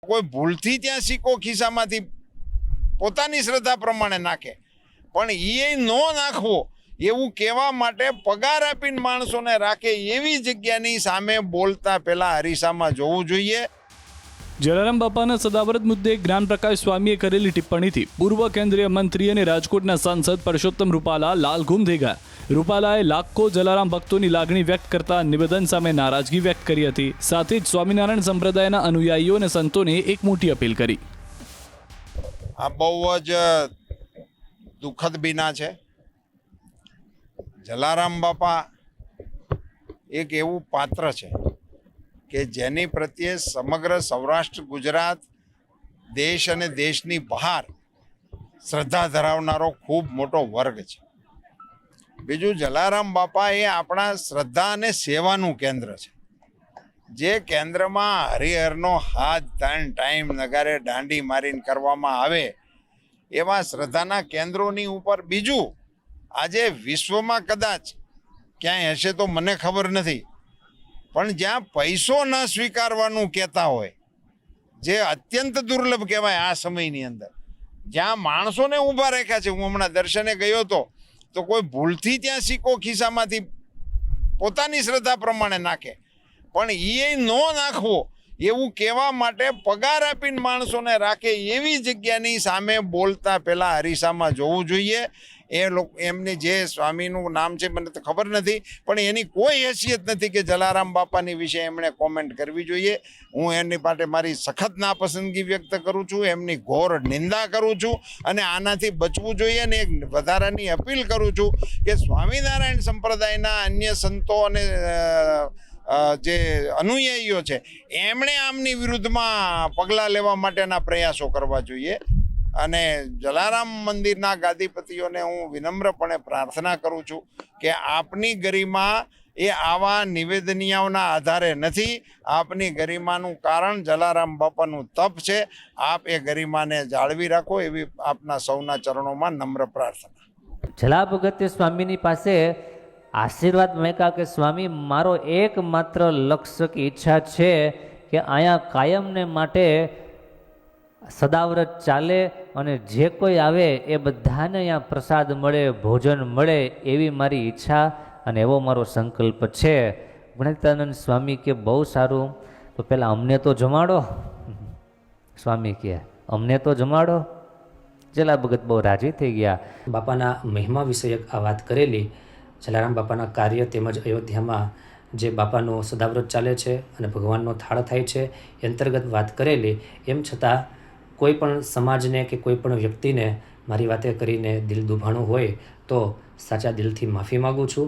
કોઈ ભૂલથી ત્યાં સિક્કો ખિસ્સામાંથી પોતાની શ્રદ્ધા પ્રમાણે નાખે, પણ એ ન નાખવો એવું કહેવા માટે પગાર આપીને માણસોને રાખે એવી જગ્યાની સામે બોલતા પહેલા અરીસામાં જોવું જોઈએ। જલારામ બાપાના સદાવ્રત મુદ્દે જ્ઞાનપ્રકાશ સ્વામીએ કરેલી ટિપ્પણીથી પૂર્વ કેન્દ્રીય મંત્રી અને રાજકોટના સાંસદ પરસોત્તમ રૂપાલા લાલઘૂમ થઈ ગયા। રૂપાલાએ લાખો જલારામ ભક્તોની લાગણી વ્યક્ત કરતા નિવેદન સામે નારાજગી વ્યક્ત કરી હતી। સાથે જ સ્વામિનારાયણ સંપ્રદાયના અનુયાયીઓ અને સંતોને એક મોટી અપીલ કરી। આ બહુ જ દુઃખદ બીના છે। જલારામ બાપા એક એવું પાત્ર છે કે જેની પ્રત્યે સમગ્ર સૌરાષ્ટ્ર ગુજરાત દેશ અને દેશની બહાર શ્રદ્ધા ધરાવનારો ખૂબ મોટો વર્ગ છે। બીજું, જલારામ બાપા એ આપણા શ્રદ્ધા અને સેવાનું કેન્દ્ર છે, જે કેન્દ્રમાં હરિહરનો હાથ 3 ટાઈમ નગારે દાંડી મારીને કરવામાં આવે એવા શ્રદ્ધાના કેન્દ્રોની ઉપર બીજું આજે વિશ્વમાં કદાચ ક્યાંય હશે તો મને ખબર નથી, પણ જ્યાં પૈસો ન સ્વીકારવાનું કહેતા હોય, જે અત્યંત દુર્લભ કહેવાય આ સમયની અંદર, જ્યાં માણસોને ઊભા રાખ્યા છે। હું હમણાં દર્શને ગયો હતો તો કોઈ ભૂલથી ત્યાં સિક્કો ખિસ્સામાંથી પોતાની શ્રદ્ધા પ્રમાણે નાખે, પણ એ ન નાખવો એવું કહેવા માટે પગાર આપીને માણસોને રાખે એવી જગ્યાની સામે બોલતા પહેલા અરીસામાં જોવું જોઈએ। એ લોકો એમની જે સ્વામીનું નામ છે મને તો ખબર નથી, પણ એની કોઈ હેસિયત નથી કે જલારામ બાપાની વિશે એમણે કોમેન્ટ કરવી જોઈએ। હું એની માટે મારી સખત નાપસંદગી વ્યક્ત કરું છું, એમની ઘોર નિંદા કરું છું અને આનાથી બચવું જોઈએ। અને એક વધારાની અપીલ કરું છું કે સ્વામિનારાયણ સંપ્રદાયના અન્ય સંતો અને જે અનુયાયીઓ છે એમણે આમની વિરુદ્ધમાં પગલાં લેવા માટેના પ્રયાસો કરવા જોઈએ। અને જલારામ મંદિરના ગાદીપતિઓને હું વિનમ્રપણે પ્રાર્થના કરું છું કે આપની ગરિમા એ આવા નિવેદનિયાઓના આધારે નથી, આપની ગરિમાનું કારણ જલારામ બાપાનું તપ છે। આપ એ ગરિમાને જાળવી રાખો એવી આપના સૌના ચરણોમાં નમ્ર પ્રાર્થના। જલાપ અગત્ય સ્વામીની પાસે આશીર્વાદ માંગ્યા કે સ્વામી, મારો એકમાત્ર લક્ષ્ય કે ઈચ્છા છે કે અહીંયા કાયમને માટે સદાવ્રત ચાલે અને જે કોઈ આવે એ બધાને અહીંયા પ્રસાદ મળે, ભોજન મળે એવી મારી ઈચ્છા અને એવો મારો સંકલ્પ છે। ગુણાતીતાનંદ સ્વામી કે બહુ સારું, તો પહેલાં અમને તો જમાડો। સ્વામી કહે અમને તો જમાડો। જલા ભગત બહુ રાજી થઈ ગયા। બાપાના મહિમા વિષયક આ વાત કરેલી, જલારામ બાપાના કાર્ય તેમજ અયોધ્યામાં જે બાપાનો સદાવ્રત ચાલે છે અને ભગવાનનો થાળ થાય છે એ અંતર્ગત વાત કરેલી। એમ છતાં કોઈ પણ સમાજને કે કોઈ પણ વ્યક્તિને મારી વાતે કરીને દિલ દુભાણું હોય તો સાચા દિલથી માફી માગું છું।